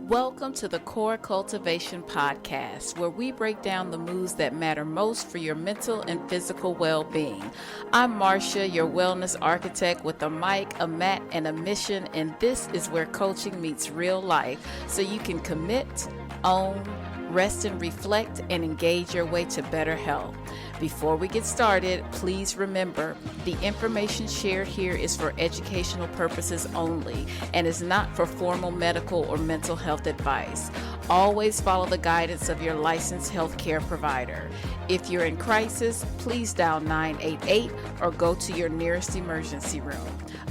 Welcome to the CORE Cultivation Podcast, where we break down the moves that matter most for your mental and physical well-being. I'm Marcia, your wellness architect with a mic, a mat, and a mission, and this is where coaching meets real life, so you can commit, own, rest and reflect, and engage your way to better health. Before we get started, please remember the information shared here is for educational purposes only and is not for formal medical or mental health advice. Always follow the guidance of your licensed healthcare provider. If you're in crisis, please dial 988 or go to your nearest emergency room.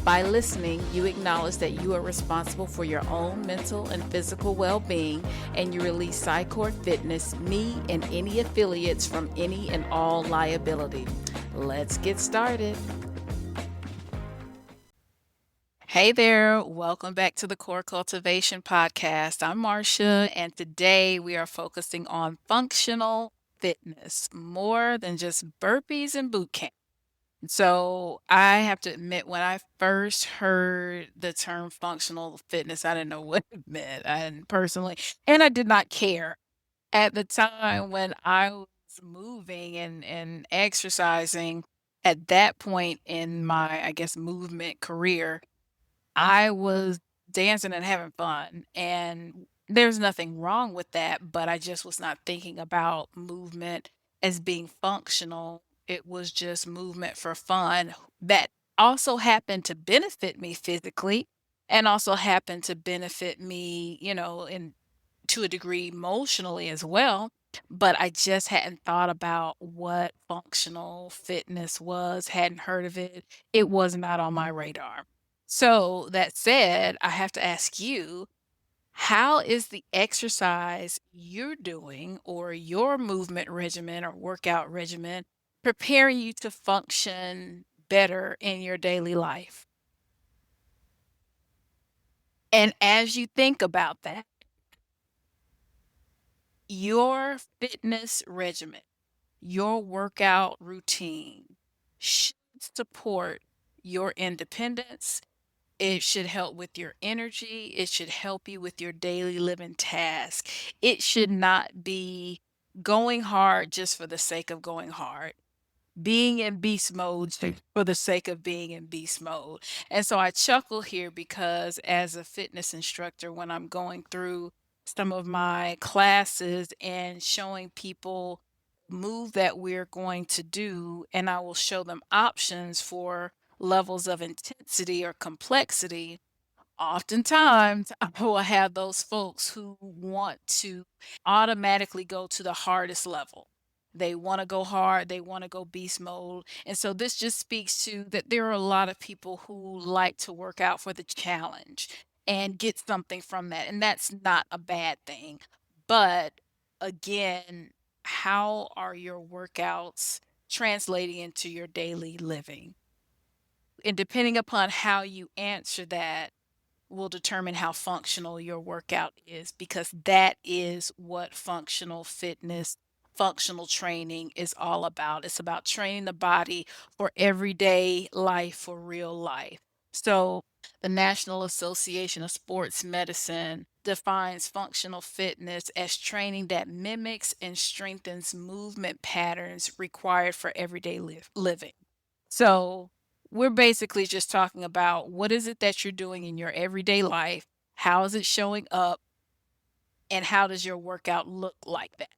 By listening, you acknowledge that you are responsible for your own mental and physical well-being, and you release CORE Fitness, me, and any affiliates from any and all liability. Let's get started. Hey there, welcome back to the CORE Cultivation Podcast. I'm Marcia, and today we are focusing on functional fitness, more than just burpees and bootcamps. So I have to admit, when I first heard the term functional fitness, I didn't know what it meant. And I did not care at the time when I was moving and exercising. At that point in my, I guess, movement career, I was dancing and having fun. And there's nothing wrong with that, but I just was not thinking about movement as being functional. It was just movement for fun that also happened to benefit me physically and also happened to benefit me, in to a degree emotionally as well. But I just hadn't thought about what functional fitness was, hadn't heard of it. It was not on my radar. So that said, I have to ask you, how is the exercise you're doing or your movement regimen or workout regimen preparing you to function better in your daily life? And as you think about that, your fitness regimen, your workout routine should support your independence. It should help with your energy. It should help you with your daily living task. It should not be going hard just for the sake of going hard, being in beast mode for the sake of being in beast mode. And so I chuckle here because as a fitness instructor, when I'm going through some of my classes and showing people move that we're going to do, and I will show them options for levels of intensity or complexity. Oftentimes, I will have those folks who want to automatically go to the hardest level. They want to go hard, they want to go beast mode. And so this just speaks to that there are a lot of people who like to work out for the challenge and get something from that. And that's not a bad thing. But again, how are your workouts translating into your daily living? And depending upon how you answer that, will determine how functional your workout is, because that is what functional fitness, functional training is all about. It's about training the body for everyday life, for real life. So, the National Association of Sports Medicine defines functional fitness as training that mimics and strengthens movement patterns required for everyday living. So we're basically just talking about what is it that you're doing in your everyday life? How is it showing up? And how does your workout look like that?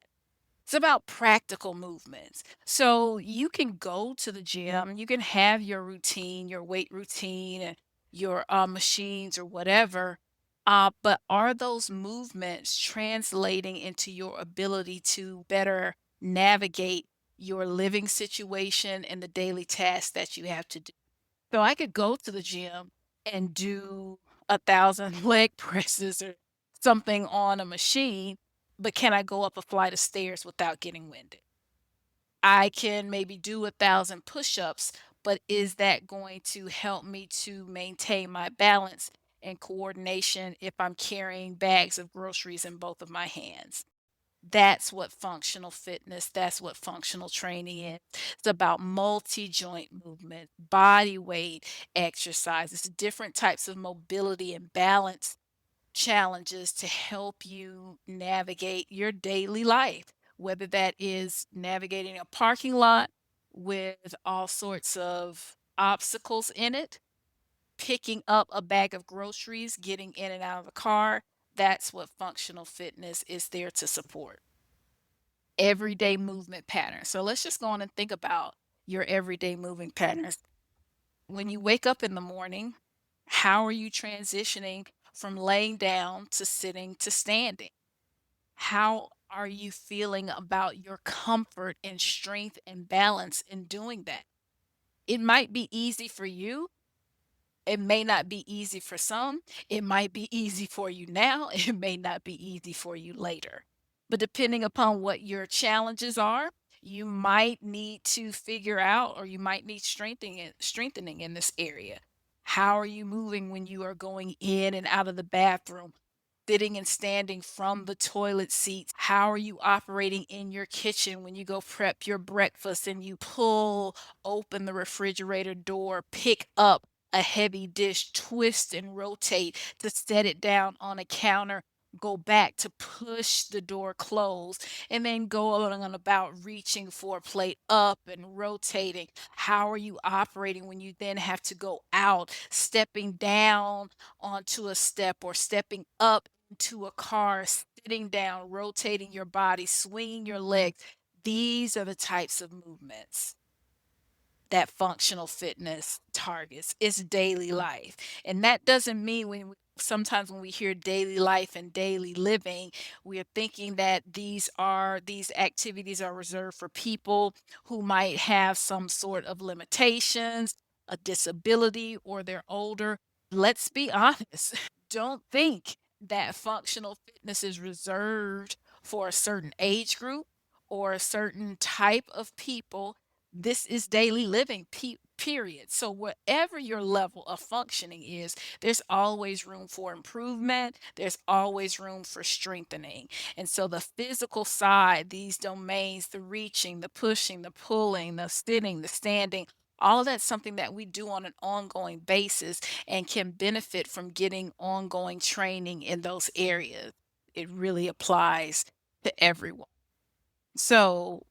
It's about practical movements. So you can go to the gym, you can have your routine, your weight routine, and your machines or whatever. But are those movements translating into your ability to better navigate your living situation and the daily tasks that you have to do? So I could go to the gym and do 1,000 leg presses or something on a machine, but can I go up a flight of stairs without getting winded? I can maybe do 1,000 push-ups, but is that going to help me to maintain my balance and coordination if I'm carrying bags of groceries in both of my hands? That's what functional fitness, that's what functional training is. It's about multi-joint movement, body weight exercises, different types of mobility and balance challenges to help you navigate your daily life, whether that is navigating a parking lot with all sorts of obstacles in it, picking up a bag of groceries, getting in and out of the car. That's what functional fitness is there to support. Everyday movement patterns. So let's just go on and think about your everyday moving patterns. When you wake up in the morning, how are you transitioning from laying down to sitting to standing? How are you feeling about your comfort and strength and balance in doing that? It might be easy for you. It may not be easy for some. It might be easy for you now. It may not be easy for you later. But depending upon what your challenges are, you might need to figure out, or you might need strengthening in this area. How are you moving when you are going in and out of the bathroom? Sitting and standing from the toilet seats? How are you operating in your kitchen when you go prep your breakfast and you pull open the refrigerator door, pick up a heavy dish, twist and rotate to set it down on a counter, go back to push the door closed, and then go on about reaching for a plate up and rotating? How are you operating when you then have to go out, stepping down onto a step or stepping up into a car, sitting down, rotating your body, swinging your legs? These are the types of movements that functional fitness targets. It's daily life. And that doesn't mean sometimes when we hear daily life and daily living, we are thinking that these activities are reserved for people who might have some sort of limitations, a disability, or they're older. Let's be honest. Don't think that functional fitness is reserved for a certain age group or a certain type of people. This is daily living, period. So, whatever your level of functioning is, there's always room for improvement. There's always room for strengthening. And so, the physical side, these domains, the reaching, the pushing, the pulling, the sitting, the standing, all of that's something that we do on an ongoing basis and can benefit from getting ongoing training in those areas. It really applies to everyone. So,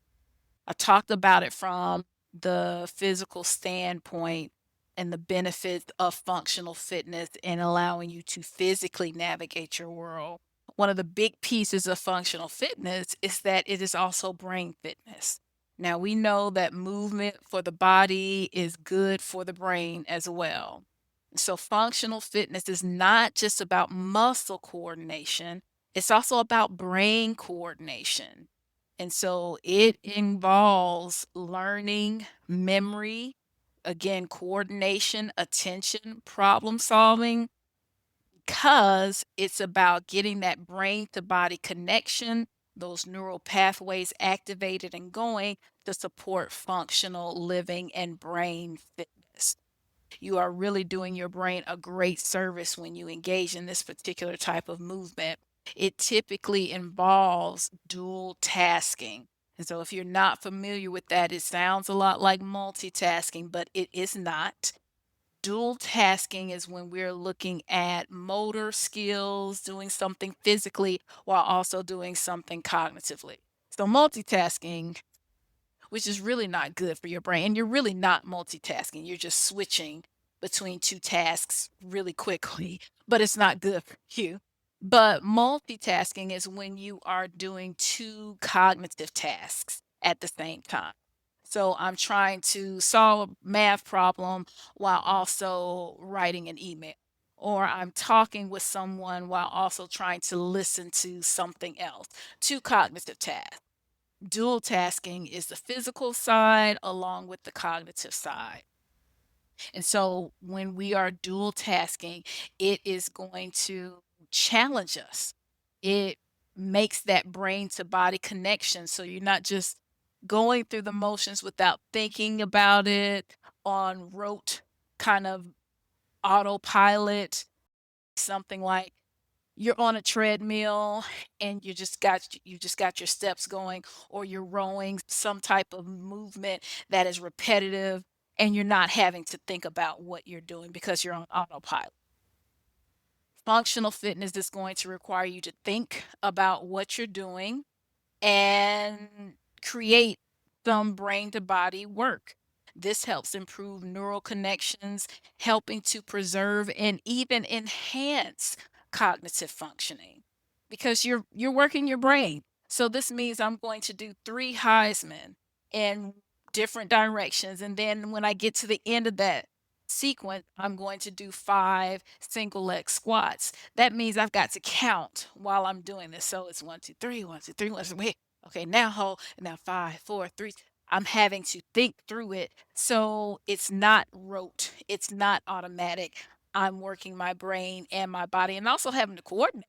I talked about it from the physical standpoint and the benefits of functional fitness and allowing you to physically navigate your world. One of the big pieces of functional fitness is that it is also brain fitness. Now, we know that movement for the body is good for the brain as well. So, functional fitness is not just about muscle coordination, it's also about brain coordination. And so it involves learning, memory, again, coordination, attention, problem solving, because it's about getting that brain to body connection, those neural pathways activated and going to support functional living and brain fitness. You are really doing your brain a great service when you engage in this particular type of movement. It typically involves dual tasking. And so, if you're not familiar with that, it sounds a lot like multitasking, but it is not. Dual tasking is when we're looking at motor skills, doing something physically while also doing something cognitively. So, multitasking, which is really not good for your brain. And you're really not multitasking. You're just switching between two tasks really quickly, but it's not good for you. But multitasking is when you are doing two cognitive tasks at the same time. So I'm trying to solve a math problem while also writing an email, or I'm talking with someone while also trying to listen to something else. Two cognitive tasks. Dual tasking is the physical side along with the cognitive side. And so when we are dual tasking, it is going to challenge us. It makes that brain to body connection. So you're not just going through the motions without thinking about it on rote kind of autopilot, something like you're on a treadmill and you just got your steps going, or you're rowing some type of movement that is repetitive and you're not having to think about what you're doing because you're on autopilot. Functional fitness is going to require you to think about what you're doing and create some brain to body work. This helps improve neural connections, helping to preserve and even enhance cognitive functioning because you're working your brain. So this means I'm going to do 3 Heisman in different directions, and then when I get to the end of that sequence, I'm going to do 5 single leg squats. That means I've got to count while I'm doing this. So it's 1, 2, 3, 1, 2, 3, 1, 2, wait. Okay, now hold, and now 5, 4, 3. I'm having to think through it. So it's not rote, it's not automatic. I'm working my brain and my body and also having to coordinate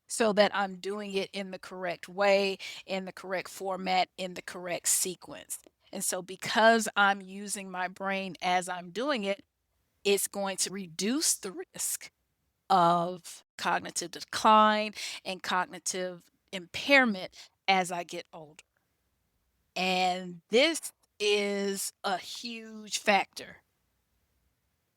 so that I'm doing it in the correct way, in the correct format, in the correct sequence. And so because I'm using my brain as I'm doing it, it's going to reduce the risk of cognitive decline and cognitive impairment as I get older. And this is a huge factor.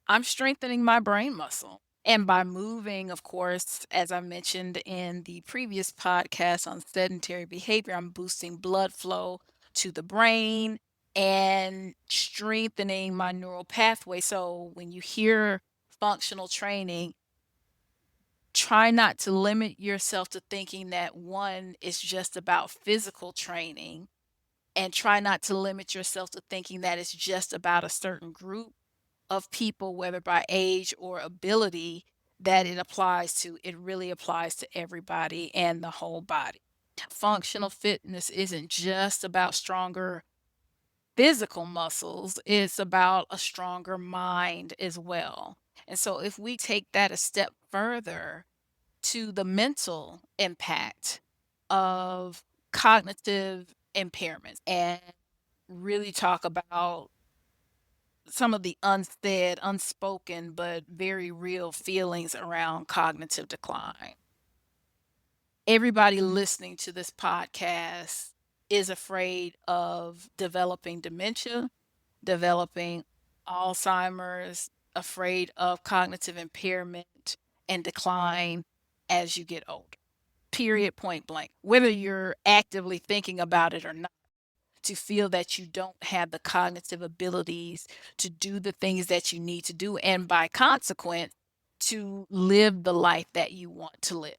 I'm strengthening my brain muscle. And by moving, of course, as I mentioned in the previous podcast on sedentary behavior, I'm boosting blood flow to the brain and strengthening my neural pathway. So when you hear functional training, try not to limit yourself to thinking that one is just about physical training, and try not to limit yourself to thinking that it's just about a certain group of people, whether by age or ability, that it applies to. It really applies to everybody and the whole body. Functional fitness isn't just about stronger physical muscles, it's about a stronger mind as well. And so if we take that a step further to the mental impact of cognitive impairments and really talk about some of the unsaid, unspoken, but very real feelings around cognitive decline. Everybody listening to this podcast is afraid of developing dementia, developing Alzheimer's, afraid of cognitive impairment and decline as you get older. Period, point blank. Whether you're actively thinking about it or not, to feel that you don't have the cognitive abilities to do the things that you need to do, and by consequence, to live the life that you want to live,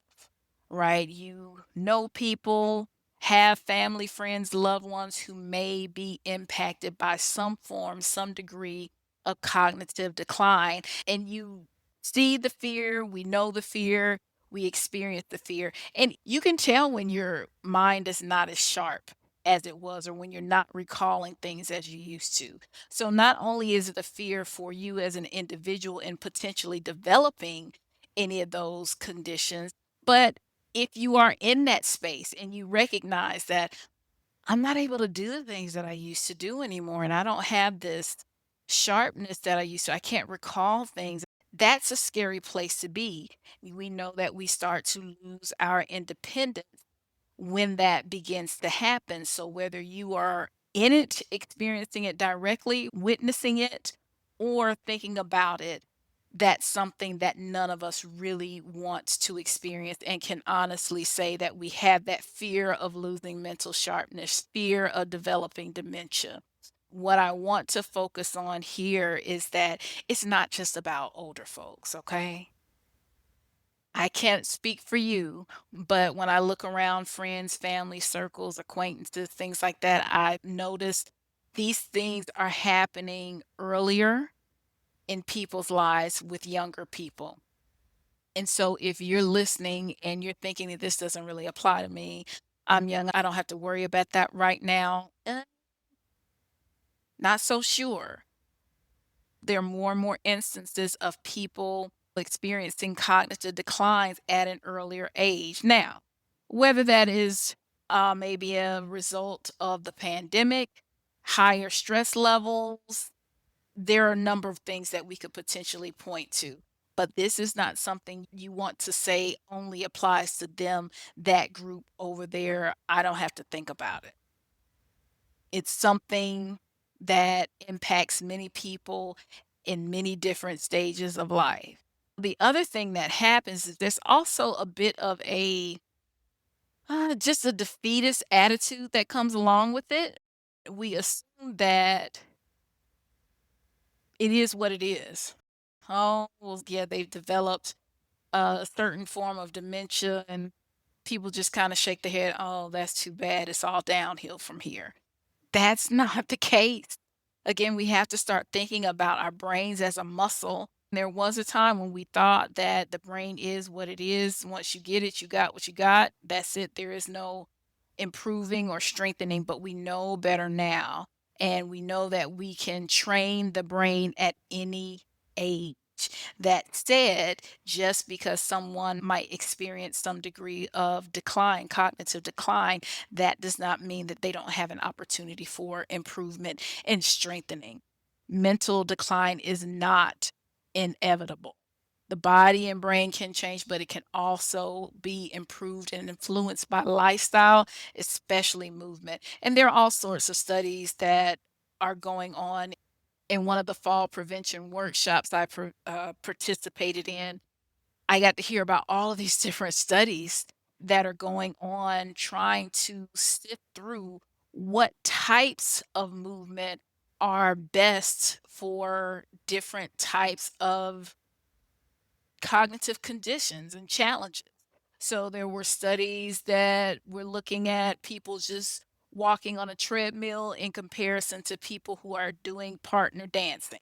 right? You know people, have family, friends, loved ones who may be impacted by some form, some degree of cognitive decline, and you see the fear, we know the fear, we experience the fear, and you can tell when your mind is not as sharp as it was, or when you're not recalling things as you used to. So not only is it a fear for you as an individual in potentially developing any of those conditions, but if you are in that space and you recognize that I'm not able to do the things that I used to do anymore, and I don't have this sharpness that I used to, I can't recall things. That's a scary place to be. We know that we start to lose our independence when that begins to happen. So whether you are in it, experiencing it directly, witnessing it, or thinking about it, that's something that none of us really wants to experience, and can honestly say that we have that fear of losing mental sharpness, fear of developing dementia. What I want to focus on here is that it's not just about older folks, okay? I can't speak for you, but when I look around friends, family, circles, acquaintances, things like that, I notice these things are happening earlier in people's lives with younger people. And so if you're listening and you're thinking that this doesn't really apply to me, I'm young, I don't have to worry about that right now. Not so sure. There are more and more instances of people experiencing cognitive declines at an earlier age. Now, whether that is maybe a result of the pandemic, higher stress levels, there are a number of things that we could potentially point to. But this is not something you want to say only applies to them, that group over there. I don't have to think about it. It's something that impacts many people in many different stages of life. The other thing that happens is there's also a bit of a just a defeatist attitude that comes along with it. We assume that it is what it is. Oh, well, yeah, they've developed a certain form of dementia, and people just kind of shake their head. Oh, that's too bad. It's all downhill from here. That's not the case. Again, we have to start thinking about our brains as a muscle. There was a time when we thought that the brain is what it is. Once you get it, you got what you got. That's it. There is no improving or strengthening, but we know better now. And we know that we can train the brain at any age. That said, just because someone might experience some degree of decline, cognitive decline, that does not mean that they don't have an opportunity for improvement and strengthening. Mental decline is not inevitable. The body and brain can change, but it can also be improved and influenced by lifestyle, especially movement. And there are all sorts of studies that are going on. In one of the fall prevention workshops I participated in, I got to hear about all of these different studies that are going on trying to sift through what types of movement are best for different types of cognitive conditions and challenges. So there were studies that were looking at people just walking on a treadmill in comparison to people who are doing partner dancing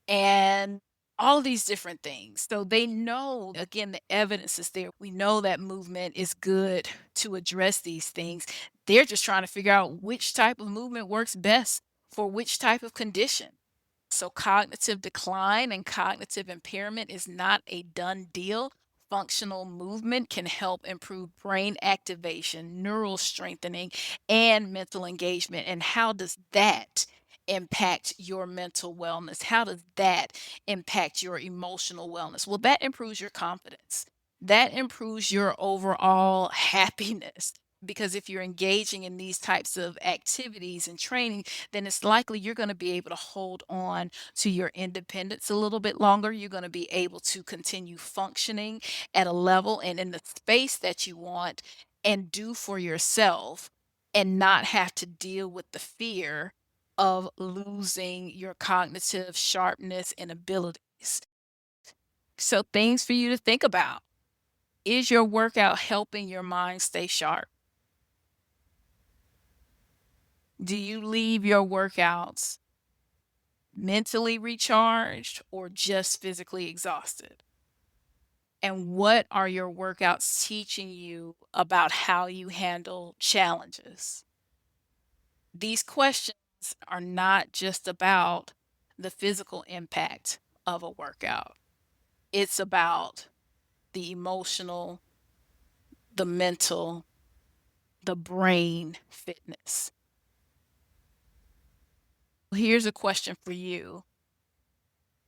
and all these different things. So they know, again, the evidence is there. We know that movement is good to address these things. They're just trying to figure out which type of movement works best for which type of condition. So, cognitive decline and cognitive impairment is not a done deal. Functional movement can help improve brain activation, neural strengthening, and mental engagement. And how does that impact your mental wellness? How does that impact your emotional wellness? Well, that improves your confidence. That improves your overall happiness. Because if you're engaging in these types of activities and training, then it's likely you're going to be able to hold on to your independence a little bit longer. You're going to be able to continue functioning at a level and in the space that you want and do for yourself and not have to deal with the fear of losing your cognitive sharpness and abilities. So, things for you to think about. Is your workout helping your mind stay sharp? Do you leave your workouts mentally recharged or just physically exhausted? And what are your workouts teaching you about how you handle challenges? These questions are not just about the physical impact of a workout, it's about the emotional, the mental, the brain fitness. Here's a question for you.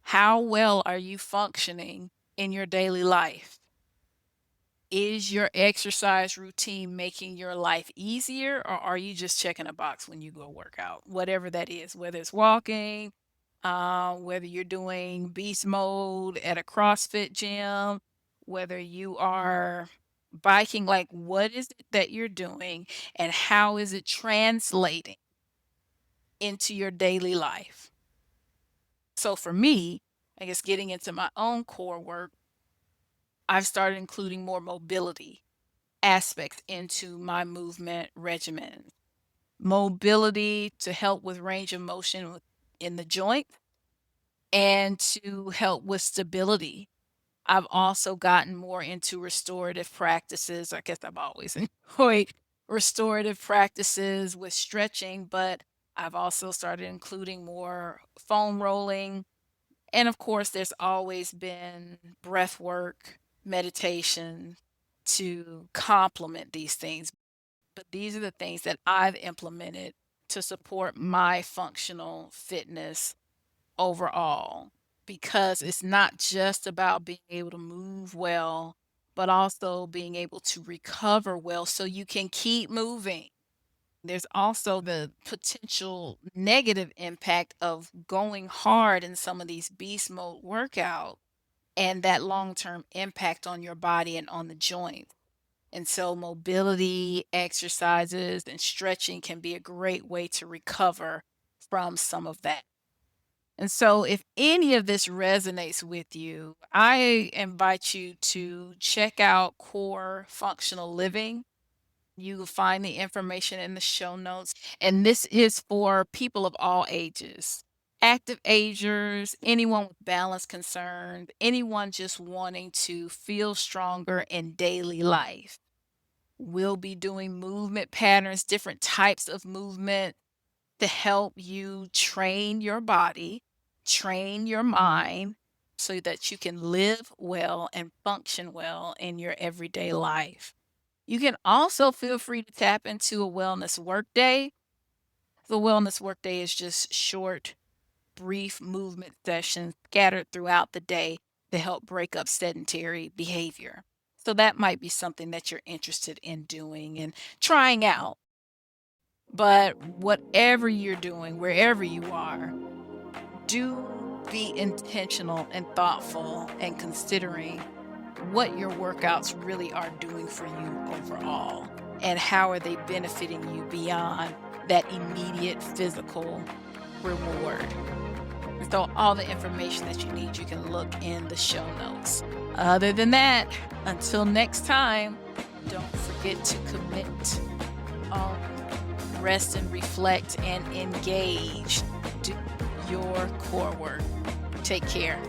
How well are you functioning in your daily life? Is your exercise routine making your life easier, or are you just checking a box when you go work out? Whatever that is, whether it's walking, whether you're doing beast mode at a CrossFit gym, whether you are biking, like what is it that you're doing and how is it translating into your daily life? So for me, I guess getting into my own core work, I've started including more mobility aspects into my movement regimen. Mobility to help with range of motion in the joint and to help with stability. I've also gotten more into restorative practices. I guess I've always enjoyed restorative practices with stretching, but I've also started including more foam rolling. And of course, there's always been breath work, meditation to complement these things. But these are the things that I've implemented to support my functional fitness overall, because it's not just about being able to move well, but also being able to recover well so you can keep moving. There's also the potential negative impact of going hard in some of these beast mode workouts and that long-term impact on your body and on the joints. And so mobility exercises and stretching can be a great way to recover from some of that. And so if any of this resonates with you, I invite you to check out Core Functional Living. You will find the information in the show notes. And this is for people of all ages, active agers, anyone with balance concerns, anyone just wanting to feel stronger in daily life. We'll be doing movement patterns, different types of movement to help you train your body, train your mind so that you can live well and function well in your everyday life. You can also feel free to tap into a wellness workday. The wellness workday is just short, brief movement sessions scattered throughout the day to help break up sedentary behavior. So that might be something that you're interested in doing and trying out. But whatever you're doing, wherever you are, do be intentional and thoughtful and considering what your workouts really are doing for you overall and how are they benefiting you beyond that immediate physical reward. So all the information that you need, you can look in the show notes. Other than that, until next time, don't forget to commit, rest and reflect and engage. Do your core work. Take care.